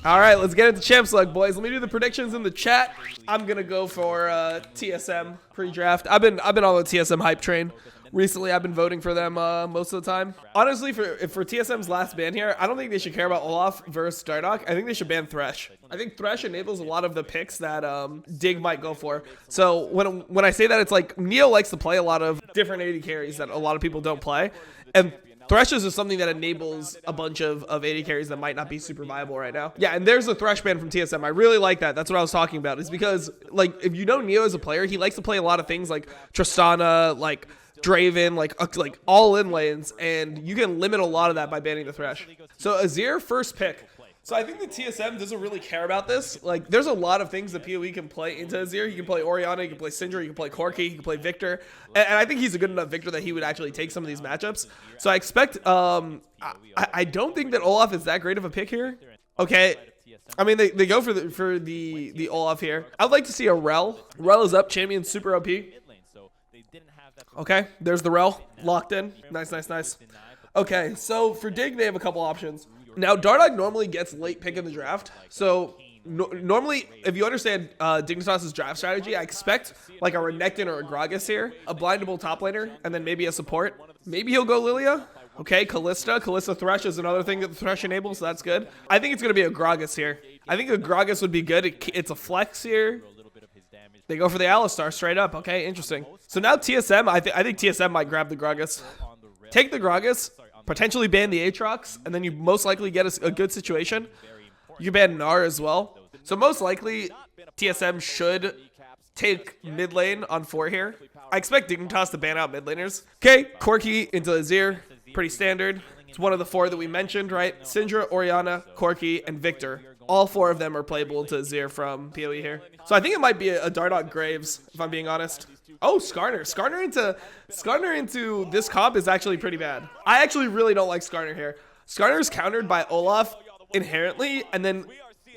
All right, let's get into Champ Select, boys. Let me do the predictions in the chat. I'm gonna go for TSM pre-draft. I've been on the TSM hype train. Recently, I've been voting for them most of the time. Honestly, for TSM's last ban here, I don't think they should care about Olaf versus Dardoch. I think they should ban Thresh. I think Thresh enables a lot of the picks that Dig might go for. So when I say that, it's like Neo likes to play a lot of different AD carries that a lot of people don't play. And Thresh is just something that enables a bunch of AD carries that might not be super viable right now. Yeah, and there's a Thresh ban from TSM. I really like that. That's what I was talking about. Is because, like, if you know Neo as a player, he likes to play a lot of things like Tristana, like Draven, like all in lanes, and you can limit a lot of that by banning the Thresh. So Azir, first pick. So I think the TSM doesn't really care about this. Like, there's a lot of things that PoE can play into Azir. You can play Orianna, you can play Syndra, you can play Corki, you can play Victor. And I think he's a good enough Victor that he would actually take some of these matchups. So I expect, I don't think that Olaf is that great of a pick here. Okay. I mean, they go for the Olaf here. I would like to see a Rel. Rel is up, champion, super OP. Okay, there's the Rel, locked in. Nice, nice, nice. Okay, so for Dig, they have a couple options. Now, Dardoch normally gets late pick in the draft. So, normally, if you understand Dignitas's draft strategy, I expect like a Renekton or a Gragas here, a blindable top laner, and then maybe a support. Maybe he'll go Lilia. Okay, Kalista Thresh is another thing that the Thresh enables, so that's good. I think it's going to be a Gragas here. I think a Gragas would be good. It's a flex here. They go for the Alistar straight up. Okay, interesting. So now TSM, I think TSM might grab the Gragas. Take the Gragas, potentially ban the Aatrox, and then you most likely get a good situation. You can ban Gnar as well. So most likely, TSM should take mid lane on 4 here. I expect Dignitas to ban out mid laners. Okay, Corki into Azir. Pretty standard. It's one of the 4 that we mentioned, right? Syndra, Orianna, Corki, and Victor. All 4 of them are playable into Azir from PoE here. So I think it might be a Dardoch Graves, if I'm being honest. Oh, Skarner. Skarner into this comp is actually pretty bad. I actually really don't like Skarner here. Skarner is countered by Olaf inherently, and then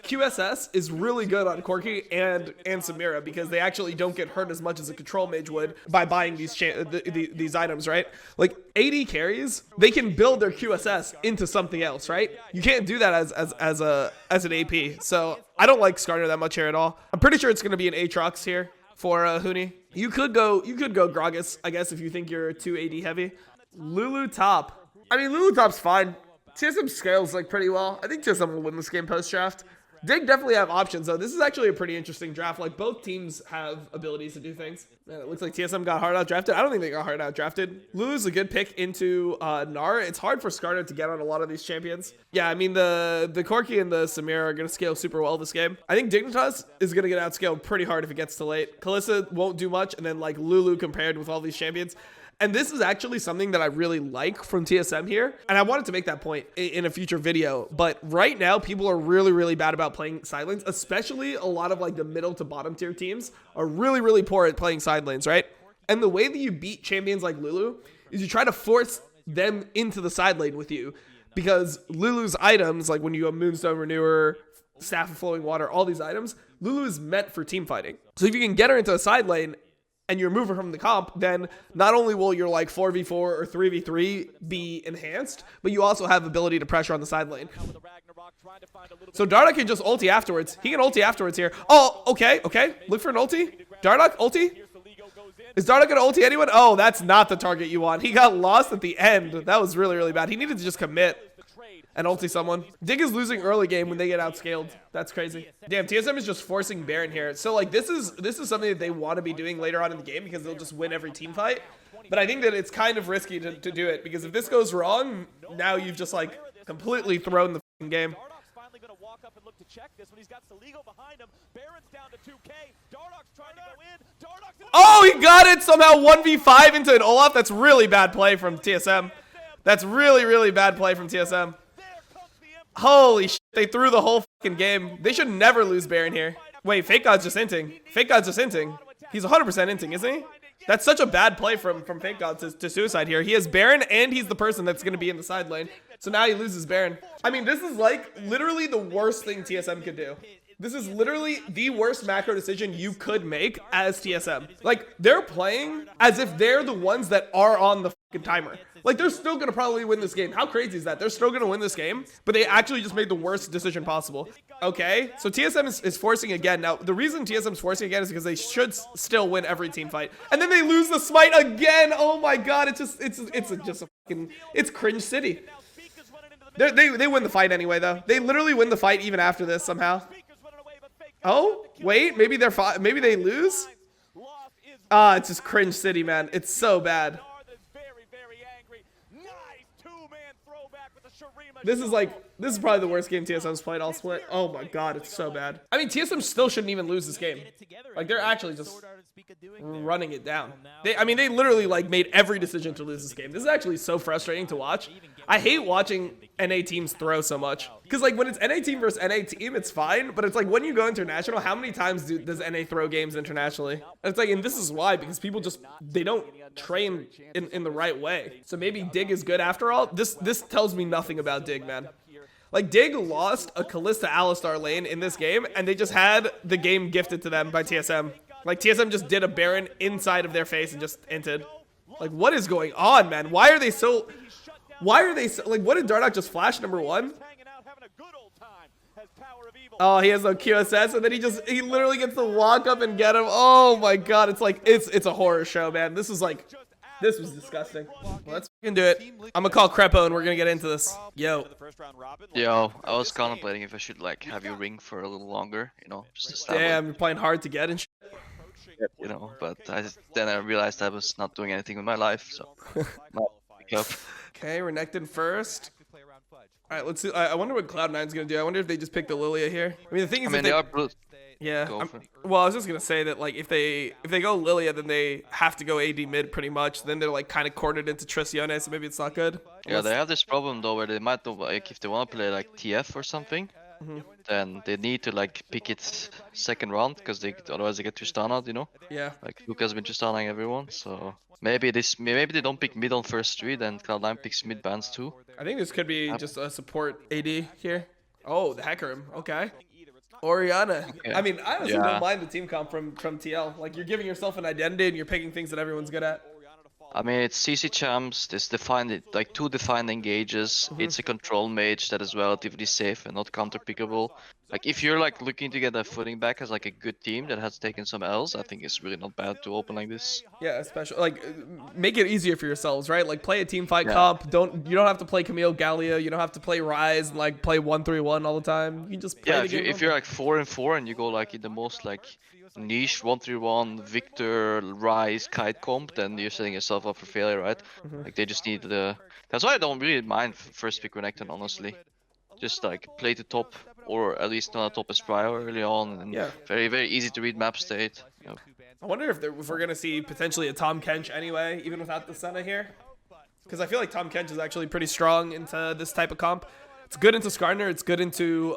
QSS is really good on Corki and Samira because they actually don't get hurt as much as a control mage would by buying these items, right? Like AD carries, they can build their QSS into something else, right? You can't do that as an AP. So I don't like Skarner that much here at all. I'm pretty sure it's going to be an Aatrox here for Huni. You could go Gragas, I guess, if you think you're too AD heavy. Lulu top. I mean, Lulu top's fine. TSM scales like pretty well. I think TSM will win this game post draft. Dig definitely have options, though. This is actually a pretty interesting draft. Like, both teams have abilities to do things. Man, it looks like TSM got hard out drafted. I don't think they got hard out drafted. Lulu's a good pick into Gnar. It's hard for Skarner to get on a lot of these champions. Yeah, I mean, the Corki and the Samira are going to scale super well this game. I think Dignitas is going to get outscaled pretty hard if it gets too late. Kalista won't do much, and then, like, Lulu compared with all these champions. And this is actually something that I really like from TSM here. And I wanted to make that point in a future video. But right now, people are really, really bad about playing side lanes. Especially a lot of like the middle to bottom tier teams are really, really poor at playing side lanes, right? And the way that you beat champions like Lulu is you try to force them into the side lane with you. Because Lulu's items, like when you have Moonstone Renewer, Staff of Flowing Water, all these items, Lulu is meant for team fighting. So if you can get her into a side lane, and you remove her from the comp, then not only will your like 4v4 or 3v3 be enhanced, but you also have ability to pressure on the side lane. So Dardoch can just ulti afterwards. He can ulti afterwards here. Oh, okay. Look for an ulti. Dardoch, ulti. Is Dardoch going to ulti anyone? Oh, that's not the target you want. He got lost at the end. That was really, really bad. He needed to just commit and ulti someone. Dig is losing early game when they get outscaled. That's crazy. Damn, TSM is just forcing Baron here. So like this is something that they want to be doing later on in the game because they'll just win every team fight. But I think that it's kind of risky to do it because if this goes wrong, now you've just like completely thrown the f***ing game. Finally going to walk up and look to check this when he's got Saligo behind him. Baron's down to 2K. Dardoch's trying to go in. Dardoch's oh, he got it somehow 1v5 into an Olaf. That's really bad play from TSM. That's really, really bad play from TSM. Holy shit, they threw the whole fucking game. They should never lose Baron here. Wait, Fake God's just inting. Fake God's just inting. He's 100% inting, isn't he? That's such a bad play from Fake God to Suicide here. He has Baron, and he's the person that's going to be in the side lane. So now he loses Baron. I mean, this is like literally the worst thing TSM could do. This is literally the worst macro decision you could make as TSM. Like, they're playing as if they're the ones that are on the timer. Like, they're still gonna probably win this game. How crazy is that? They're still gonna win this game, but they actually just made the worst decision possible. Okay, so TSM is forcing again. Now, the reason TSM's forcing again is because they should still win every team fight, and then they lose the smite again. Oh my god, it's just a fucking, it's cringe city. They win the fight anyway, though. They literally win the fight even after this somehow. Oh wait, maybe maybe they lose. Ah, it's just cringe city, man. It's so bad. This is probably the worst game TSM's played all split. Oh my god, it's so bad. I mean, TSM still shouldn't even lose this game. Like, they're actually just running it down. They literally like made every decision to lose this game. This is actually so frustrating to watch. I hate watching NA teams throw so much. Because like when it's NA team versus NA team, it's fine. But it's like when you go international, how many times does NA throw games internationally? And it's like, and this is why, because people just, they don't train in the right way. So maybe Dig is good after all. This tells me nothing about Dig, man. Like, Dig lost a Kalista Alistar lane in this game, and they just had the game gifted to them by TSM. Like, TSM just did a Baron inside of their face and just inted. Like, what is going on, man? Why are they so, like, what did Dardoch just flash number one? Oh, he has no QSS, and then he literally gets to walk up and get him. Oh my god, it's like, it's a horror show, man. This was disgusting. Well, let's fucking do it. I'm gonna call Crepo and we're gonna get into this. Yo, I was contemplating if I should like have you ring for a little longer, you know, just to establish, damn, you're playing hard to get and shit. you know, but then I realized I was not doing anything with my life, so pick up. Okay, Renekton first. All right, let's see. I wonder what Cloud9's gonna do. I wonder if they just pick the Lilia here. I mean, the thing is, they are blue. yeah. Well, I was just gonna say that like if they go Lilia, then they have to go AD mid pretty much. Then they're like kind of cornered into Tricione, so maybe it's not good. Yeah, they have this problem though where they might do, like if they want to play like TF or something, then they need to like pick it second round because otherwise they get too stun out, you know. Yeah. Like Luca's been just stunning everyone, so maybe they don't pick mid on first 3, then Cloud9 picks mid bans too. I think this could be just a support AD here. Oh, the Hecarim. Okay. Orianna. Okay. I mean, I honestly don't mind the team comp from TL. Like, you're giving yourself an identity and you're picking things that everyone's good at. I mean, it's CC champs, there's defined, like 2 defined engages, it's a control mage that is relatively safe and not counter pickable. Like, if you're like looking to get a footing back as like a good team that has taken some L's, I think it's really not bad to open like this. Yeah, especially like make it easier for yourselves, right? Like, play a team fight comp. You don't have to play Camille Gallia. You don't have to play Ryze and like play 1-3-1 all the time. You can just play the game. If you're like 4-4 and you go like in the most like niche 1-3-1 Victor Ryze kite comp, then you're setting yourself up for failure, right? Like they just need the. That's why I don't really mind first pick Renekton, honestly. Just like play the top, or at least not a top as prior early on, and very, very easy to read map state. You know. I wonder if we're gonna see potentially a Tom Kench anyway, even without the Senna here, because I feel like Tom Kench is actually pretty strong into this type of comp. It's good into Skarner, it's good into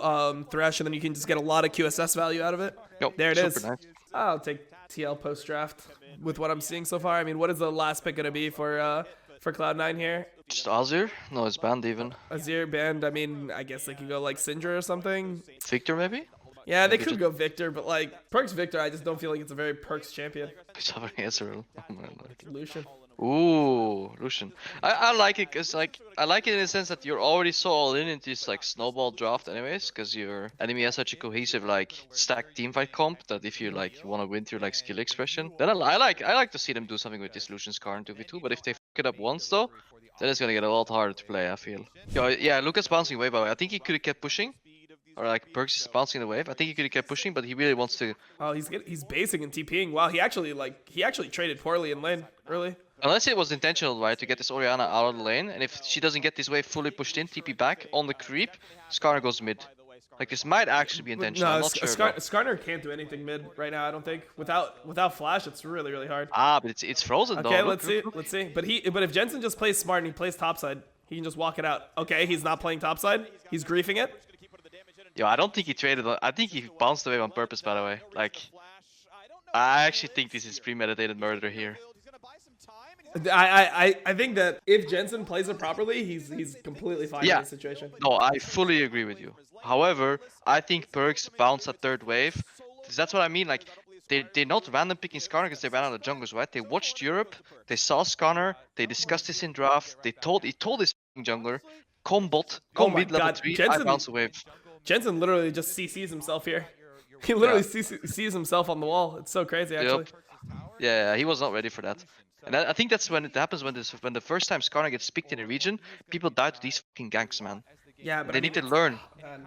Thresh, and then you can just get a lot of QSS value out of it. Yep, there it is. Nice. I'll take TL post draft with what I'm seeing so far. I mean, what is the last pick gonna be for Cloud9 here? Just Azir? No, it's banned even. Azir banned. I mean, I guess they could go like Syndra or something. Victor maybe? Yeah, they could go Victor, but like Perks Victor, I just don't feel like it's a very Perks champion. Ezreal. Lucian. Ooh, Lucian. I like it because like I like it in the sense that you're already so all in into this like snowball draft anyways, because your enemy has such a cohesive like stacked teamfight comp that if you like want to win through like skill expression, then I like to see them do something with this Lucian Scar in 2v2. But if they fuck it up once though, then it's gonna get a lot harder to play, I feel. Yeah, Lucas bouncing away by the way. I think he could have kept pushing. Or like Perks is bouncing the wave. I think he could have kept pushing, but he really wants to. Oh, he's basing and TPing. Wow, he actually traded poorly in lane early. Unless it was intentional, right, to get this Orianna out of the lane, and if she doesn't get this wave fully pushed in, TP back on the creep, Skarner goes mid. Like this might actually be intentional. No, I'm not sure. Skarner can't do anything mid right now. I don't think without flash, it's really hard. Ah, but it's frozen though. Okay, let's see. But if Jensen just plays smart and he plays topside, he can just walk it out. Okay, he's not playing topside. He's griefing it. Yo, I don't think he traded. I think he bounced away on purpose, by the way. Like, I actually think this is premeditated murder here. I think that if Jensen plays it properly, he's completely fine in this situation. No, I fully agree with you. However, I think Perks bounce at third wave. That's what I mean. Like, they're not random picking Skarner because they ran out of junglers, right? They watched Europe, they saw Skarner, they discussed this in draft, he told his jungler, come bot, Oh come my mid level God, 3, I Jensen- bounce a wave. Jensen literally just CCs himself here. He literally sees himself on the wall. It's so crazy, actually. Yeah, he was not ready for that. And I think that's when it happens when the first time Skarner gets picked in a region, people die to these fucking ganks, man. Yeah, but They I need mean, to learn. man,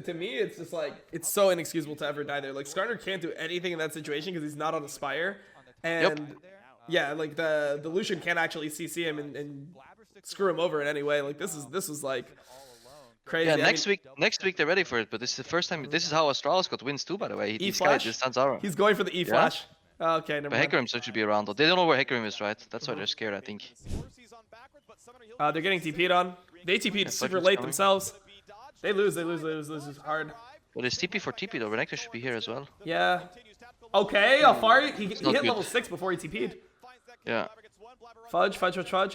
to me, it's just like it's so inexcusable to ever die there. Like Skarner can't do anything in that situation because he's not on a Spire, and yeah, like the Lucian can't actually CC him and screw him over in any way. Like this is like crazy. Yeah, I mean, next week they're ready for it, but this is the first time. This is how Astralis got wins too, by the way. This guy E-flash. just stands out. He's going for the E-flash. Oh, okay, never But mind. Hecarim should be around though. They don't know where Hecarim is, right? That's why they're scared, I think. They're getting TP'd on. They TP'd super Fletcher's late coming. themselves. They lose hard. But it's TP for TP though. Renekton should be here as well. Yeah. Okay, Alfari, he hit not good. level 6 before he TP'd. Yeah. Fudge.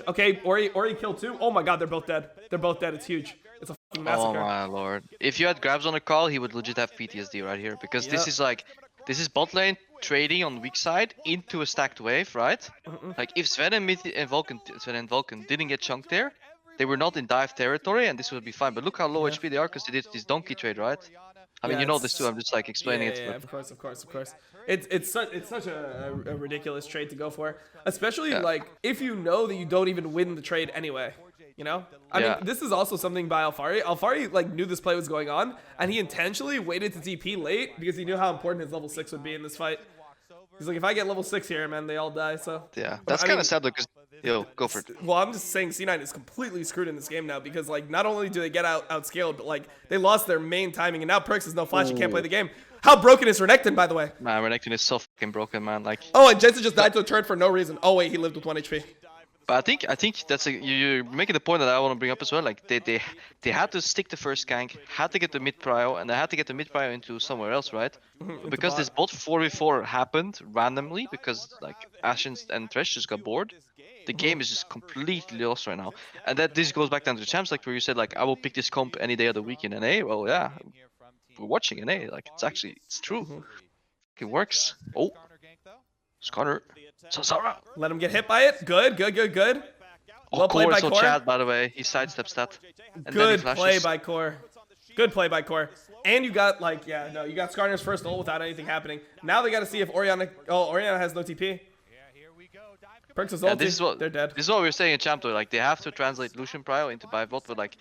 Okay, Ori killed 2. Oh my god, they're both dead. They're both dead. It's huge. It's a fucking Oh massacre. my lord. If you had Grabs on a call, he would legit have PTSD right here. Because Yeah. this is bot lane trading on weak side into a stacked wave, right? Like if Sven and Vulcan didn't get chunked there, they were not in dive territory and this would be fine. But look how low HP they are because they did this donkey trade, right? I mean, Yeah, you know it's- this too. I'm just like explaining Yeah, it. yeah, But of course. It's such a ridiculous trade to go for, especially Yeah. like if you know that you don't even win the trade anyway. You know, I Yeah. mean, this is also something by Alfari. Alfari like knew this play was going on, and he intentionally waited to TP late because he knew how important his level 6 would be in this fight. He's like, if I get level 6 here, man, they all die. So yeah, But, that's I kind mean, of sad though. Because go for it. Well, I'm just saying C9 is completely screwed in this game now because like not only do they get outscaled, but like they lost their main timing, and now Perks has no flash. He can't play the game. How broken is Renekton, by the way? Man, Renekton is so fucking broken, man. Like. Oh, and Jensen just died to a turret for no reason. Oh wait, he lived with 1 HP. But I think that's you're making the point that I want to bring up as well. Like they had to stick the first gank, had to get the mid prio, and they had to get the mid prio into somewhere else, right? Because this bot 4v4 happened randomly because like Ashen and Thresh just got bored. The game is just completely lost right now, and that this goes back down to the champs, like where you said like I will pick this comp any day of the week in NA. Well, yeah, we're watching NA. Like it's true. It works. Oh, Skarner. Sasara. Let him get hit by it. Good. Oh, Well played Core by is so Core. Chad, by the way. He sidesteps that. And then he Good flashes. play by Core. Good play by Core. And you got like you got Skarner's first ult without anything happening. Now they got to see if Orianna. Oh, Orianna has no TP. Perks is Yeah, ulti. They're dead. This is what we were saying in Champ though. Like they have to translate Lucian Prio into buy bot, but like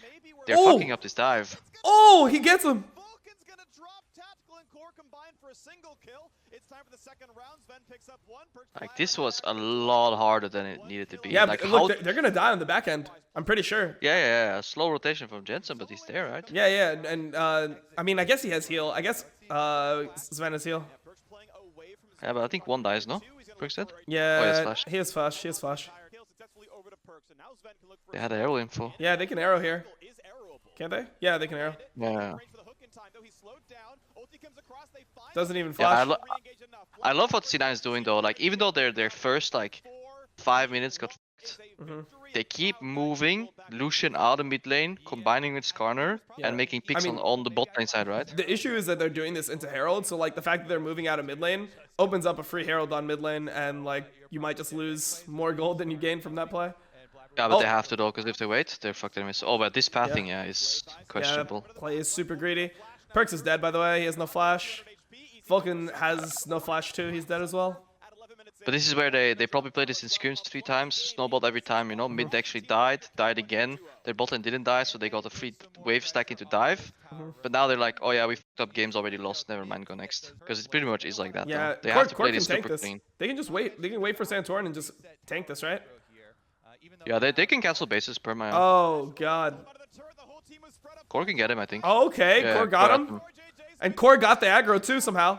they're Oh! fucking up this dive. Oh, he gets him. Vulcan's gonna drop Tactical and Core combined for a single kill. It's time for the second round. Sven picks up 1. Like this was a lot harder than it needed to be. Yeah, like but how? look, they're gonna die on the back end. I'm pretty sure. Yeah. Slow rotation from Jensen, but he's there, right? Yeah, and I mean, I guess he has heal. I guess Sven has heal. Perks playing away from his Yeah, but I think one dies, no? Perks dead? Yeah, Oh, he has flash. he has flash. He has flash. kill successfully over to Perks. And now Sven can look for They had arrow info. Yeah, they can arrow here. is arrowable. Can't they? Yeah, they can arrow. Yeah. Range for the hook in time, though he's slowed down. Ulti comes across, they find Doesn't even Yeah, flash. re-engage enough. I love what C9 is doing though. Like even though their first like 5 minutes got f***ed, they keep moving Lucian out of mid lane, combining with Skarner, Yeah. and making picks I mean- on the bot lane side, right? The issue is that they're doing this into Herald, so like the fact that they're moving out of mid lane opens up a free Herald on mid lane, and like you might just lose more gold than you gain from that play. Yeah, but Oh. they have to though, because if they wait, they're fucked anyways. Oh, but this pathing, yeah, is questionable. Yeah, play is super greedy. Perks is dead, by the way. He has no flash. Vulcan has no flash too. He's dead as well. But this is where they probably played this in scrims 3 times, snowballed every time, you know. Mid actually died again. Their bot lane didn't die, so they got a free wave stack into dive. But now they're like, oh yeah, we fucked up, game's already lost, never mind, go next. Because it pretty much is like that. Yeah, though. They have to Core play can this tank super this. clean. They can just wait. They can wait for Santorin and just tank this, right? Yeah, they can cancel bases per my. Oh god. Core can get him, I think. Okay, Yeah, Core got Core him. had him. And Core got the aggro too somehow.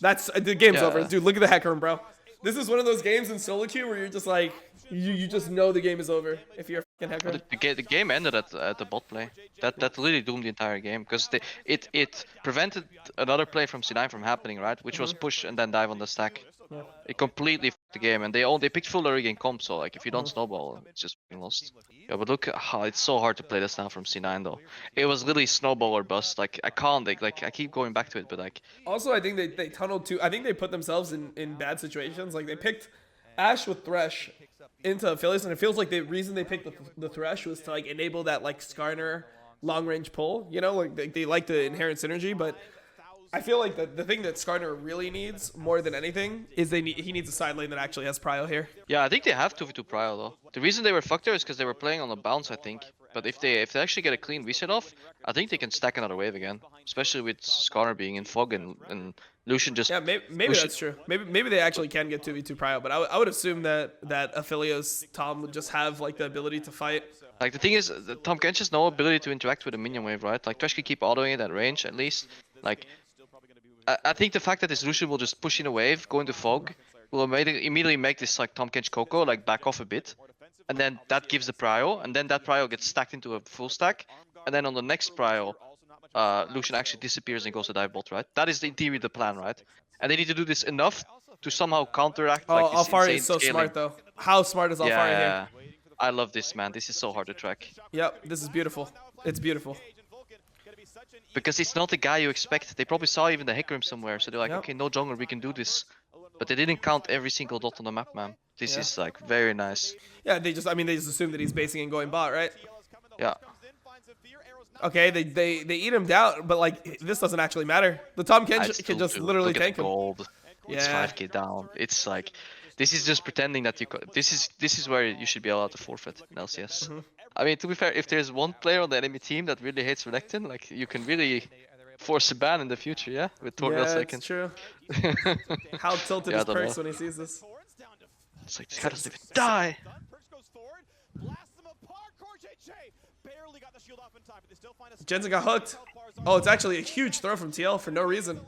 That's the game's Yeah. over, dude. Look at the Hecarim, bro. This is one of those games in solo queue where you're just like, You just know the game is over if you're a fucking hacker. The game ended at the bot play. That really doomed the entire game because it prevented another play from C9 from happening, right? Which was push and then dive on the stack. Yeah. It completely f***ed the game, and they picked full early game comp. So like if you don't snowball, it's just f***ing lost. Yeah, but look how it's so hard to play this now from C9 though. It was literally snowball or bust. Like I can't like I keep going back to it, but like Also, I think they tunneled too. I think they put themselves in bad situations. Like they picked Ashe with Thresh into Aphelios, and it feels like the reason they picked the Thresh was to like enable that like Skarner long range pull. You know, like they like the inherent synergy, but I feel like the thing that Skarner really needs more than anything is he needs a side lane that actually has prio here. yeah, I think they have 2v2 prio though. The reason they were fucked there is because they were playing on a bounce, I think. But if they actually get a clean reset off, I think they can stack another wave again. Especially with Skarner being in fog and Lucian just... Yeah, maybe that's true. Maybe they actually can get 2v2 prio, but I would assume that Aphelios Tom would just have like the ability to fight. Like the thing is, Tom Kench has no ability to interact with a minion wave, right? Like Thresh can keep autoing it at range at least. Like I think the fact that this Lucian will just push in a wave, go into fog, will immediately make this like Tom Kench Coco like back off a bit. And then that gives the prio, and then that prio gets stacked into a full stack. And then on the next prio, Lucian actually disappears and goes to dive bot, right? That is in theory the plan, right? And they need to do this enough to somehow counteract like this Alfari is so scaling. smart though. How smart is Alfari here? I love this, man. This is so hard to track. Yep, this is beautiful. It's beautiful. Because it's not the guy you expect. They probably saw even the hack room somewhere, so they're like, okay, no jungler, we can do this. But they didn't count every single dot on the map, man. This is like very nice. Yeah, they just assume that he's basing and going bot, right? Yeah. Okay, they eat him down, but like this doesn't actually matter. The Tom Kench can just literally Look at tank the him. gold. It's 5k down. It's like this is just pretending that you this is where you should be allowed to forfeit in LCS. I mean, to be fair, if there's one player on the enemy team that really hates Renekton, like you can really force a ban in the future, yeah? With Toriel second. It's true. How tilted is Perks when he sees this? It's like, this guy doesn't even die! Jensen got hooked. Oh, it's actually a huge throw from TL for no reason.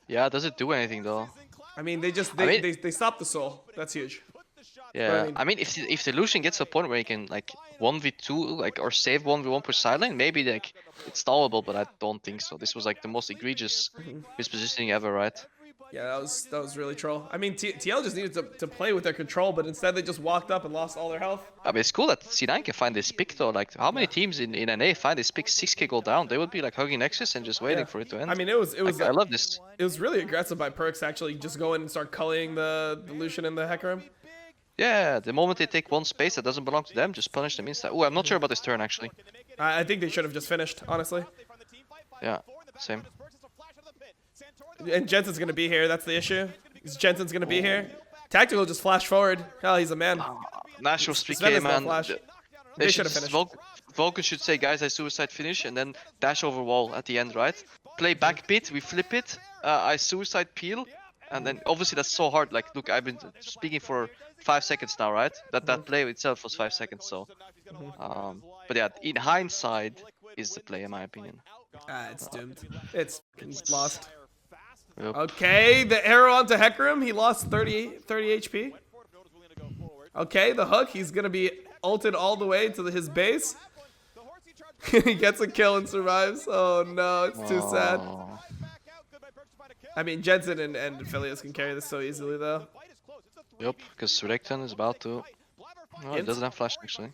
Yeah, does it do anything though? I mean, they stopped the soul. That's huge. Yeah, I mean, if the Lucian gets to a point where he can like 1v2 like or save 1v1 per side lane, maybe like it's stallable, but I don't think so. This was like the most egregious mispositioning ever, right? Yeah, that was really troll. I mean, TL just needed to play with their control, but instead they just walked up and lost all their health. I mean, it's cool that C9 can find this pick though. Like, how many teams in NA find this pick 6k gold down? They would be like hugging Nexus and just waiting for it to end. I mean, it was. Like, I love this. It was really aggressive by Perks actually just go in and start culling the Lucian in the Hecarim. Yeah, the moment they take one space that doesn't belong to them, just punish them instead. Oh, I'm not sure about this turn actually. I think they should have just finished, honestly. Yeah, same. And Jensen's gonna be here. That's the issue. Jensen's gonna be here. Tactical just flashed forward. Oh, he's a man. Natural 3k, man. They should have finished. Vulcan should say, guys, I suicide finish, and then dash over wall at the end, right? Play back bit, we flip it. I suicide peel, and then obviously that's so hard. Like, look, I've been speaking for 5 seconds now, right? That play itself was 5 seconds, so. But yeah, in hindsight, is the play in my opinion. It's doomed. It's lost. Yep. Okay, the arrow onto Hecarim. He lost 30 HP. Okay, the hook. He's going to be ulted all the way to his base. He gets a kill and survives. Oh, no. It's too sad. I mean, Jensen and Aphelios can carry this so easily, though. Yep, because Renekton is about to... Oh, he doesn't have flash, actually.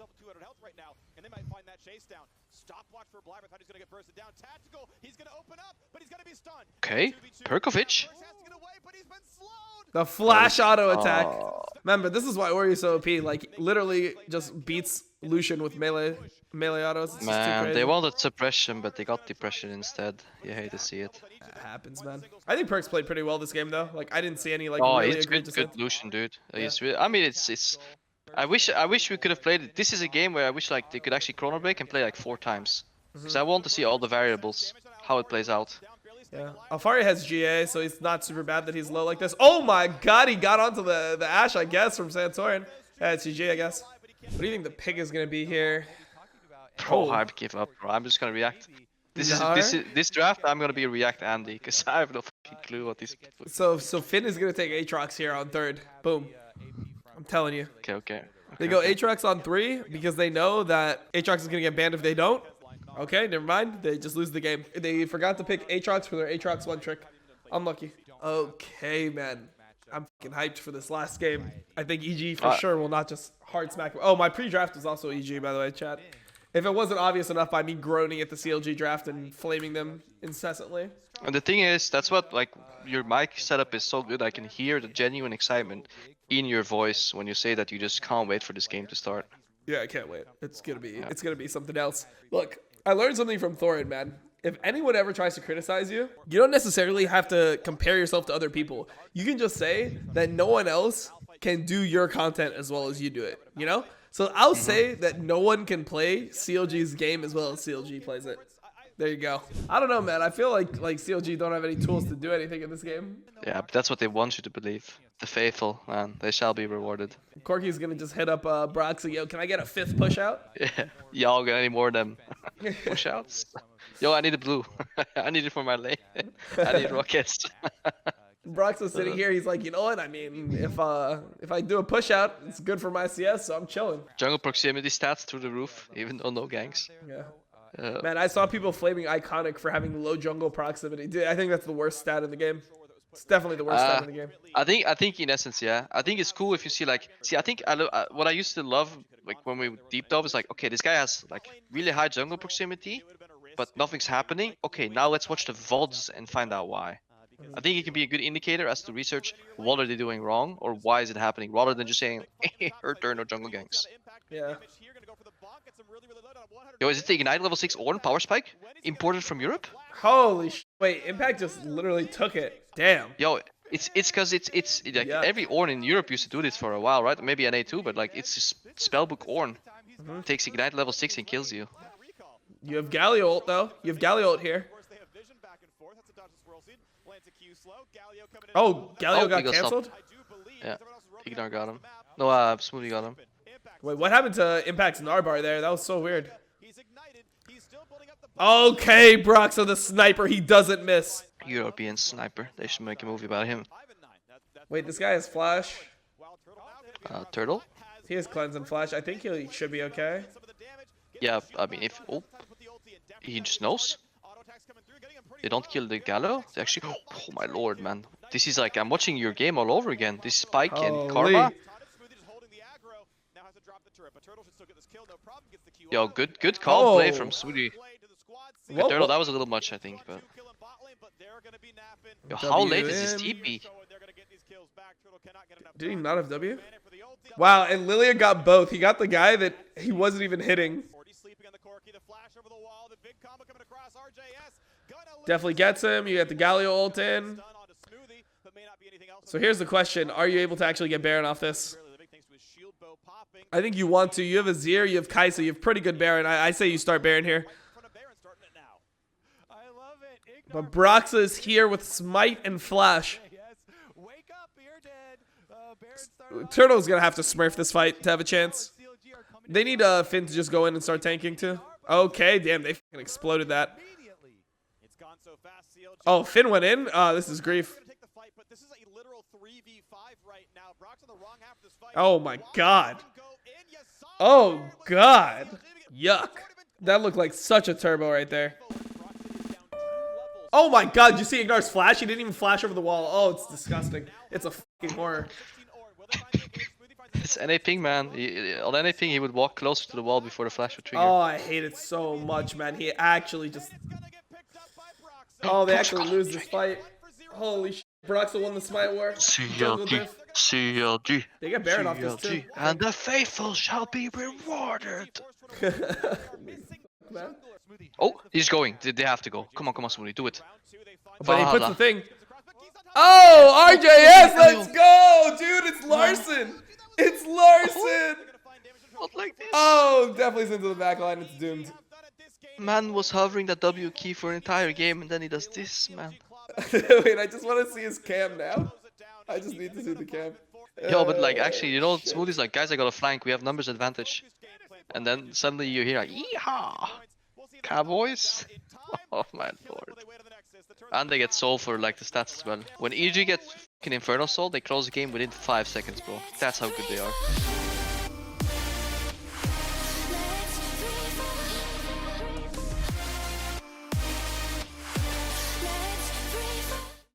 Okay, Perkovic. The flash auto attack. Remember, this is why Ori is so OP. Like, literally just beats Lucian with melee autos. It's Man, they wanted suppression, but they got depression instead. You hate to see it. That happens, man. I think Perks played pretty well this game, though. Like, I didn't see any, like, oh, really he's egregious good Lucian, dude. He's really, I mean, it's... I wish we could have played it. This is a game where I wish, like, they could actually chrono break and play, like, 4 times. Because I want to see all the variables, how it plays out. Yeah, Alfari has GA, so it's not super bad that he's low like this. Oh my god, he got onto the Ashe, I guess, from Santorin. Yeah, it's GG, I guess. What do you think the pick is going to be here? Bro, I give up, bro. I'm just going to react. This draft, I'm going to be React Andy, because I have no fucking clue what these... So Finn is going to take Aatrox here on 3rd. Boom. I'm telling you. Okay. They go Aatrox on 3 because they know that Aatrox is going to get banned if they don't. Okay, never mind. They just lose the game. They forgot to pick Aatrox for their Aatrox 1 trick. Unlucky. Okay, man. I'm fucking hyped for this last game. I think EG for sure will not just hard smack. Oh, my pre-draft was also EG, by the way, chat. If it wasn't obvious enough by me groaning at the CLG draft and flaming them incessantly. And the thing is, that's what, like, your mic setup is so good. I can hear the genuine excitement in your voice when you say that you just can't wait for this game to start. Yeah, I can't wait. It's gonna be something else. Look, I learned something from Thorin, man. If anyone ever tries to criticize you, you don't necessarily have to compare yourself to other people. You can just say that no one else can do your content as well as you do it, you know? So I'll say that no one can play CLG's game as well as CLG plays it. There you go. I don't know, man. I feel like CLG don't have any tools to do anything in this game. Yeah, but that's what they want you to believe. The faithful, man, they shall be rewarded. Corky's gonna just hit up Brox and yo, can I get a 5th push out? Yeah, y'all got any more of them push outs? Yo, I need a blue. I need it for my lane. I need rockets. Brox is sitting here. He's like, you know what? I mean, if I do a push out, it's good for my CS, so I'm chilling. Jungle proximity stats through the roof, even though no ganks. Yeah. Man, I saw people flaming Iconic for having low jungle proximity. Dude, I think that's the worst stat in the game. It's definitely the worst stat in the game. I think in essence, yeah. I think it's cool if you see like, I think what I used to love, like when we deep dive, is like, okay, this guy has like really high jungle proximity, but nothing's happening. Okay, now let's watch the VODs and find out why. I think it can be a good indicator as to research what are they doing wrong or why is it happening, rather than just saying, hurt there, no jungle ganks. Yeah. Yo, is it the Ignite level 6 Ornn power spike imported from Europe? Holy sh! Wait, Impact just literally took it. Damn. Yo, it's because it's like every Ornn in Europe used to do this for a while, right? Maybe NA too, but like it's just spellbook Ornn. Takes Ignite level 6 and kills you. You have Galio ult though. You have Galio ult here. Oh, Galio got cancelled? Yeah, Ignore got him. No, Smoothie got him. Wait, what happened to Impact's Narbar there? That was so weird. Okay, Brock, so the sniper, he doesn't miss. European sniper. They should make a movie about him. Wait, this guy has flash. Turtle? He has cleanse and flash. I think he should be okay. Yeah, I mean, if... Oh, he just knows. They don't kill the Gallo. They actually... Oh my lord, man. This is like, I'm watching your game all over again. This Spike and Karma. Yo, good call play from Smoothie. Turtle, that was a little much, I think, but... Yo, how late is this TP? Did he not have W? Wow, and Lilia got both. He got the guy that he wasn't even hitting. Definitely gets him. You get the Galio ult in. So here's the question. Are you able to actually get Baron off this? I think you want to. You have Azir, you have kha'zix, you have pretty good Baron. I say you start Baron here. But Brox is here with Smite and Flash. Turtle's going to have to smurf this fight to have a chance. They need Finn to just go in and start tanking too. Okay, damn, they fucking exploded that. Oh, Finn went in? This is grief. Oh my god. Oh god. Yuck. That looked like such a turbo right there. Oh my god, you see Ignar's flash? He didn't even flash over the wall. Oh, it's disgusting. It's a fucking horror. It's NA ping, man. On NA ping, he would walk closer to the wall before the flash would trigger. Oh, I hate it so much, man. He actually just... Oh, they actually lose this fight. Holy shit. Broxel won the Smite War. CLG. CLG. They get Baron off this too. And the faithful shall be rewarded. Oh, he's going. They have to go. Come on, Smoothie. Do it. But he puts the thing. Oh, RJS, let's go! Dude, it's Larson. It's Larson. Not like this. Oh, definitely sent to the back line. It's doomed. Man was hovering that W key for an entire game and then he does this, man. Wait, I just want to see his cam now. I just need to see the cam. Yo, but like actually, you know, Smoothie's like, guys, I got a flank. We have numbers advantage. And then suddenly you hear like, yeehaw, cowboys. Oh my lord. And they get soul for like the stats as well. When EG gets Infernal Soul, they close the game within 5 seconds, bro. That's how good they are.